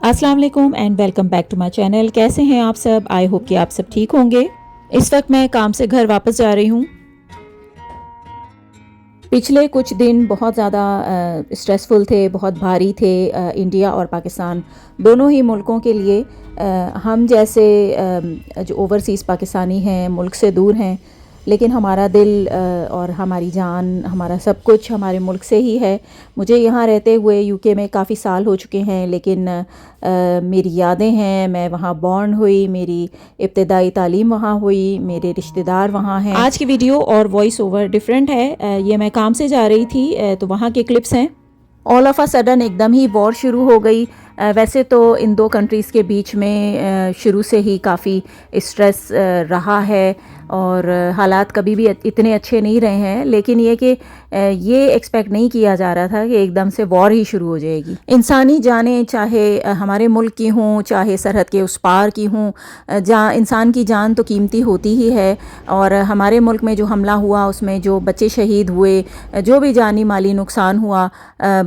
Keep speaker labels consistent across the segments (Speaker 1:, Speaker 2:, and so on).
Speaker 1: السلام علیکم and welcome back to my channel. کیسے ہیں آپ سب؟ آئی ہوپ کہ آپ سب ٹھیک ہوں گے. اس وقت میں کام سے گھر واپس جا رہی ہوں. پچھلے کچھ دن بہت زیادہ اسٹریسفل تھے، بہت بھاری تھے انڈیا اور پاکستان دونوں ہی ملکوں کے لیے. ہم جیسے جو اوورسیز پاکستانی ہیں، ملک سے دور ہیں، لیکن ہمارا دل اور ہماری جان، ہمارا سب کچھ ہمارے ملک سے ہی ہے. مجھے یہاں رہتے ہوئے یو کے میں کافی سال ہو چکے ہیں، لیکن میری یادیں ہیں. میں وہاں بورن ہوئی، میری ابتدائی تعلیم وہاں ہوئی، میرے رشتہ دار وہاں ہیں. آج کی ویڈیو اور وائس اوور ڈیفرنٹ ہے. یہ میں کام سے جا رہی تھی تو وہاں کے کلپس ہیں. آل آف اے سڈن ایک دم ہی وار شروع ہو گئی. ویسے تو ان دو کنٹریز کے بیچ میں شروع سے ہی کافی اسٹریس رہا ہے اور حالات کبھی بھی اتنے اچھے نہیں رہے ہیں، لیکن یہ کہ یہ ایکسپیکٹ نہیں کیا جا رہا تھا کہ ایک دم سے وار ہی شروع ہو جائے گی. انسانی جانیں چاہے ہمارے ملک کی ہوں، چاہے سرحد کے اس پار کی ہوں، جہاں انسان کی جان تو قیمتی ہوتی ہی ہے. اور ہمارے ملک میں جو حملہ ہوا اس میں جو بچے شہید ہوئے، جو بھی جانی مالی نقصان ہوا،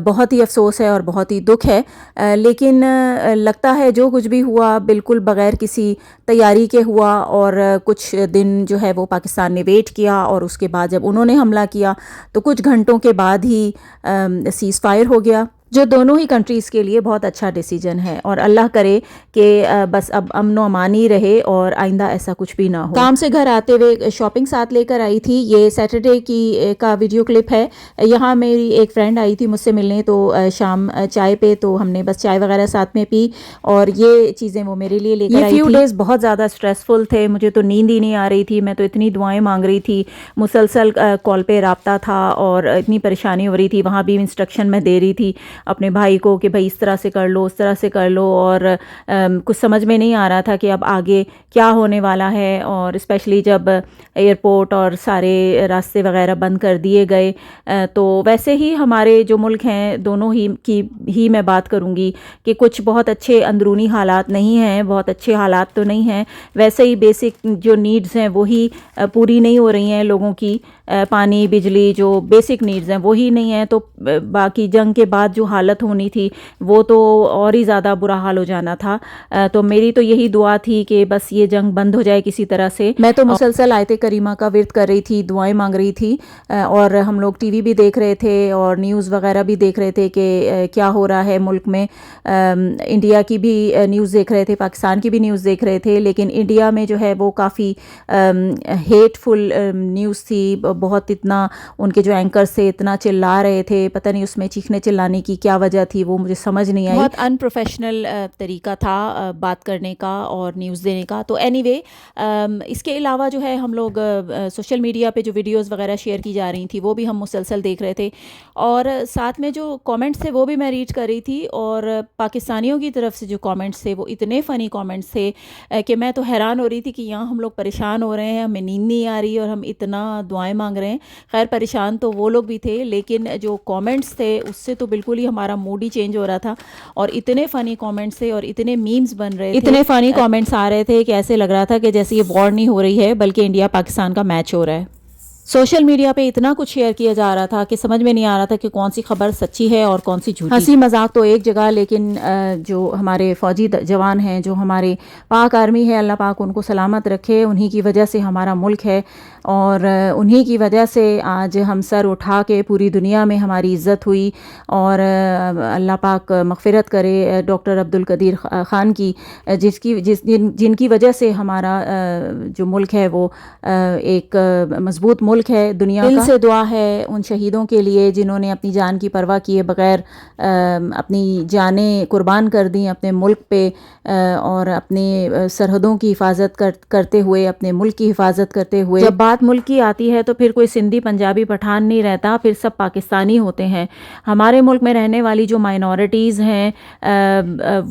Speaker 1: بہت ہی افسوس ہے اور بہت ہی دکھ ہے. لیکن لگتا ہے جو کچھ بھی ہوا بالکل بغیر کسی تیاری کے ہوا، اور کچھ دن جو ہے وہ پاکستان نے ویٹ کیا، اور اس کے بعد جب انہوں نے حملہ کیا تو کچھ گھنٹوں کے بعد ہی سیز فائر ہو گیا، جو دونوں ہی کنٹریز کے لیے بہت اچھا ڈیسیجن ہے. اور اللہ کرے کہ بس اب امن و امان ہی رہے اور آئندہ ایسا کچھ بھی نہ ہو. کام سے گھر آتے ہوئے شاپنگ ساتھ لے کر آئی تھی. یہ سیٹرڈے کا ویڈیو کلپ ہے. یہاں میری ایک فرینڈ آئی تھی مجھ سے ملنے، تو شام چائے پہ تو ہم نے بس چائے وغیرہ ساتھ میں پی، اور یہ چیزیں وہ میرے لیے لے کر آئی تھی. یہ فیو ڈیز بہت زیادہ اسٹریسفل تھے. مجھے تو نیند ہی نہیں آ رہی تھی. میں تو اتنی دعائیں مانگ رہی تھی، مسلسل کال پہ رابطہ تھا، اور اتنی پریشانی ہو رہی تھی. وہاں بھی انسٹرکشن میں دے رہی تھی اپنے بھائی کو کہ بھائی اس طرح سے کر لو، اس طرح سے کر لو، اور کچھ سمجھ میں نہیں آ رہا تھا کہ اب آگے کیا ہونے والا ہے. اور اسپیشلی جب ایئرپورٹ اور سارے راستے وغیرہ بند کر دیے گئے، تو ویسے ہی ہمارے جو ملک ہیں دونوں ہی میں بات کروں گی کہ کچھ بہت اچھے اندرونی حالات نہیں ہیں، بہت اچھے حالات تو نہیں ہیں. ویسے ہی بیسک جو نیڈز ہیں وہی پوری نہیں ہو رہی ہیں لوگوں کی. پانی، بجلی، جو بیسک نیڈز ہیں وہی نہیں ہیں. تو باقی جنگ کے بعد جو حالت ہونی تھی وہ تو اور ہی زیادہ برا حال ہو جانا تھا. تو میری تو یہی دعا تھی کہ بس یہ جنگ بند ہو جائے کسی طرح سے. میں تو مسلسل آیت کریمہ کا ورد کر رہی تھی، دعائیں مانگ رہی تھی، اور ہم لوگ ٹی وی بھی دیکھ رہے تھے اور نیوز وغیرہ بھی دیکھ رہے تھے کہ کیا ہو رہا ہے ملک میں. انڈیا کی بھی نیوز دیکھ رہے تھے، پاکستان کی بھی نیوز دیکھ رہے تھے، لیکن انڈیا میں جو ہے وہ کافی ہیٹ فل نیوز تھی. بہت اتنا ان کے جو اینکرز تھے اتنا چلا رہے تھے، پتہ نہیں اس میں چیخنے چلانے کی کیا وجہ تھی، وہ مجھے سمجھ نہیں آئی. بہت ان پروفیشنل طریقہ تھا بات کرنے کا اور نیوز دینے کا. تو اینی وے، اس کے علاوہ جو ہے ہم لوگ سوشل میڈیا پہ جو ویڈیوز وغیرہ شیئر کی جا رہی تھیں وہ بھی ہم مسلسل دیکھ رہے تھے، اور ساتھ میں جو کامنٹس تھے وہ بھی میں ریڈ کر رہی تھی. اور پاکستانیوں کی طرف سے جو کامنٹس تھے وہ اتنے فنی کامنٹس تھے کہ میں تو حیران ہو رہی تھی کہ یہاں ہم لوگ پریشان ہو رہے ہیں، ہمیں نیند نہیں آ رہی اور ہم اتنا دعائیں مانگ رہے ہیں. خیر پریشان تو وہ لوگ بھی تھے، لیکن جو کامنٹس تھے اس سے تو بالکل ہی ہمارا موڈ ہی چینج ہو رہا تھا. اور اتنے فنی کامنٹس تھے اور اتنے میمز بن رہے تھے، اتنے فنی کامنٹس آ رہے تھے کہ ایسے لگ رہا تھا کہ جیسے یہ وار نہیں ہو رہی ہے بلکہ انڈیا پاکستان کا میچ ہو رہا ہے. سوشل میڈیا پہ اتنا کچھ شیئر کیا جا رہا تھا کہ سمجھ میں نہیں آ رہا تھا کہ کون سی خبر سچی ہے اور کون سی جھوٹی. ہنسی مذاق تو ایک جگہ، لیکن جو ہمارے فوجی جوان ہیں، جو ہمارے پاک آرمی ہے، اللہ پاک ان کو سلامت رکھے. انہی کی وجہ سے ہمارا ملک ہے، اور انہی کی وجہ سے آج ہم سر اٹھا کے پوری دنیا میں ہماری عزت ہوئی. اور اللہ پاک مغفرت کرے ڈاکٹر عبدالقدیر خان کی، جن کی وجہ سے ہمارا جو ملک ہے وہ ایک مضبوط ملک ہے دنیا کا. دل سے دعا ہے ان شہیدوں کے لیے جنہوں نے اپنی جان کی پرواہ کیے بغیر اپنی جانیں قربان کر دیں اپنے ملک پہ، اور اپنے سرحدوں کی حفاظت کرتے ہوئے، اپنے ملک کی حفاظت کرتے ہوئے. جب بات ملک کی آتی ہے تو پھر کوئی سندھی، پنجابی، پٹھان نہیں رہتا، پھر سب پاکستانی ہوتے ہیں. ہمارے ملک میں رہنے والی جو مائنورٹیز ہیں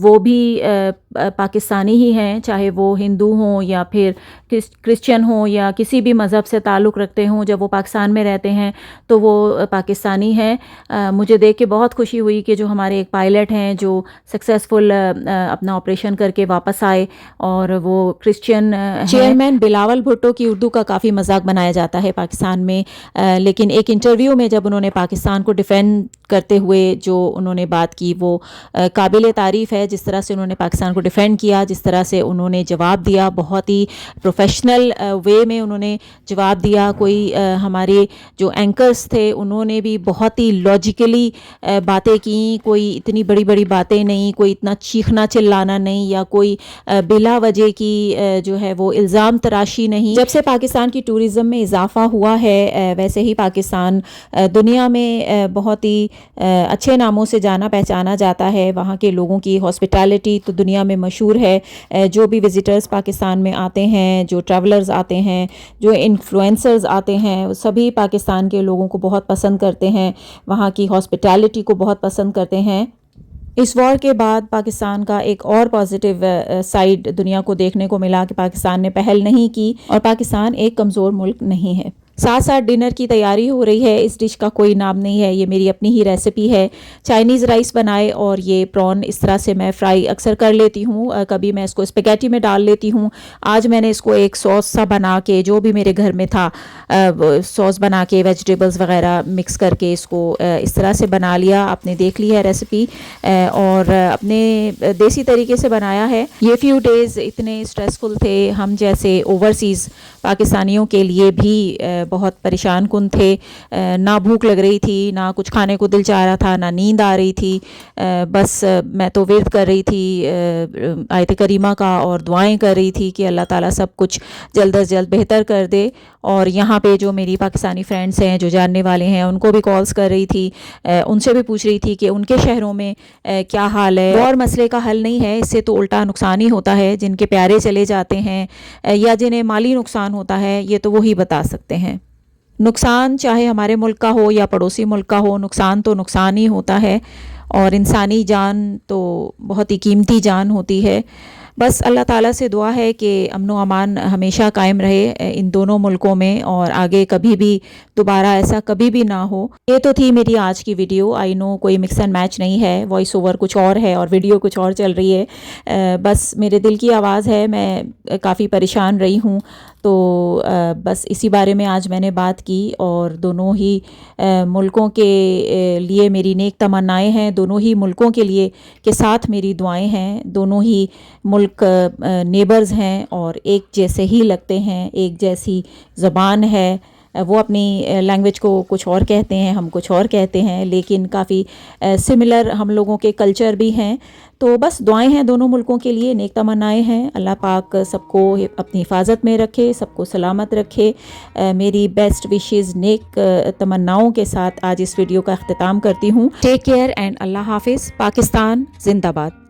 Speaker 1: وہ بھی پاکستانی ہی ہیں، چاہے وہ ہندو ہوں یا پھر کرسچن ہوں یا کسی بھی مذہب سے تعلق رکھتے ہوں. جب وہ پاکستان میں رہتے ہیں تو وہ پاکستانی ہیں. مجھے دیکھ کے بہت خوشی ہوئی کہ جو ہمارے ایک پائلٹ ہیں جو سکسیسفل اپنا آپریشن کر کے واپس آئے، اور وہ کرسچن. چیئرمین بلاول بھٹو کی اردو کا کافی مذاق بنایا جاتا ہے پاکستان میں، لیکن ایک انٹرویو میں جب انہوں نے پاکستان کو ڈیفینڈ کرتے ہوئے جو انہوں نے بات کی وہ قابل تعریف ہے. جس طرح سے انہوں نے پاکستان کو ڈیفینڈ کیا, جس طرح سے انہوں نے جواب دیا, بہت ہی پروفیشنل وے میں انہوں نے جواب دیا. کوئی ہمارے جو اینکرز تھے انہوں نے بھی بہت ہی لاجیکلی باتیں کیں, کوئی اتنی بڑی بڑی باتیں نہیں, کوئی اتنا چیخنا چلانا نہیں, یا کوئی بلا وجہ کی جو ہے وہ الزام تراشی نہیں. جب سے پاکستان کی ٹورزم میں اضافہ ہوا ہے ویسے ہی پاکستان دنیا میں بہت ہی اچھے ناموں سے جانا پہچانا جاتا ہے. وہاں کے لوگوں کی ہاسپٹیلٹی تو دنیا میں مشہور ہے. جو بھی وزٹرز پاکستان میں آتے ہیں, جو ٹریولرز آتے ہیں, جو انفلوئنسرز آتے ہیں, سبھی پاکستان کے لوگوں کو بہت پسند کرتے ہیں, وہاں کی ہاسپٹیلٹی کو بہت پسند کرتے ہیں. اس وار کے بعد پاکستان کا ایک اور پازیٹیو سائیڈ دنیا کو دیکھنے کو ملا کہ پاکستان نے پہل نہیں کی اور پاکستان ایک کمزور ملک نہیں ہے. ساتھ ساتھ ڈنر کی تیاری ہو رہی ہے. اس ڈش کا کوئی نام نہیں ہے, یہ میری اپنی ہی ریسیپی ہے. چائنیز رائس بنائے اور یہ پرون اس طرح سے میں فرائی اکثر کر لیتی ہوں. کبھی میں اس کو اسپیگیٹی میں ڈال لیتی ہوں. آج میں نے اس کو ایک سوس سا بنا کے, جو بھی میرے گھر میں تھا سوس بنا کے, ویجیٹیبلز وغیرہ مکس کر کے اس کو اس طرح سے بنا لیا. آپ نے دیکھ لی ہے ریسیپی, اور اپنے دیسی طریقے سے بنایا ہے. یہ فیو ڈیز اتنے اسٹریسفل تھے, ہم جیسے اوورسیز پاکستانیوں کے لیے بھی بہت پریشان کن تھے. نہ بھوک لگ رہی تھی, نہ کچھ کھانے کو دل چاہ رہا تھا, نہ نیند آ رہی تھی. بس میں تو ورد کر رہی تھی آیت کریمہ کا اور دعائیں کر رہی تھی کہ اللہ تعالیٰ سب کچھ جلد از جلد بہتر کر دے. اور یہاں پہ جو میری پاکستانی فرینڈس ہیں, جو جاننے والے ہیں, ان کو بھی کالز کر رہی تھی, ان سے بھی پوچھ رہی تھی کہ ان کے شہروں میں کیا حال ہے. اور مسئلے کا حل نہیں ہے, اس سے تو الٹا نقصان ہی ہوتا ہے. جن کے پیارے چلے جاتے ہیں یا جنہیں مالی نقصان ہوتا ہے, یہ تو وہی بتا سکتے ہیں. نقصان چاہے ہمارے ملک کا ہو یا پڑوسی ملک کا ہو, نقصان تو نقصان ہی ہوتا ہے, اور انسانی جان تو بہت ہی قیمتی جان ہوتی ہے. بس اللہ تعالیٰ سے دعا ہے کہ امن و امان ہمیشہ قائم رہے ان دونوں ملکوں میں, اور آگے کبھی بھی دوبارہ ایسا کبھی بھی نہ ہو. یہ تو تھی میری آج کی ویڈیو. آئی نو کوئی مکس اینڈ میچ نہیں ہے, وائس اوور کچھ اور ہے اور ویڈیو کچھ اور چل رہی ہے. بس میرے دل کی آواز ہے, میں کافی پریشان رہی ہوں, تو بس اسی بارے میں آج میں نے بات کی. اور دونوں ہی ملکوں کے لیے میری نیک تمنائیں ہیں, دونوں ہی ملکوں کے لیے کے ساتھ میری دعائیں ہیں. دونوں ہی ملک نیبرز ہیں اور ایک جیسے ہی لگتے ہیں, ایک جیسی زبان ہے. وہ اپنی لینگویج کو کچھ اور کہتے ہیں, ہم کچھ اور کہتے ہیں, لیکن کافی سملر ہم لوگوں کے کلچر بھی ہیں. تو بس دعائیں ہیں دونوں ملکوں کے لیے, نیک تمنائیں ہیں. اللہ پاک سب کو اپنی حفاظت میں رکھے, سب کو سلامت رکھے. میری بیسٹ وشز نیک تمناؤں کے ساتھ آج اس ویڈیو کا اختتام کرتی ہوں. ٹیک کیئر اینڈ اللہ حافظ. پاکستان زندہ باد.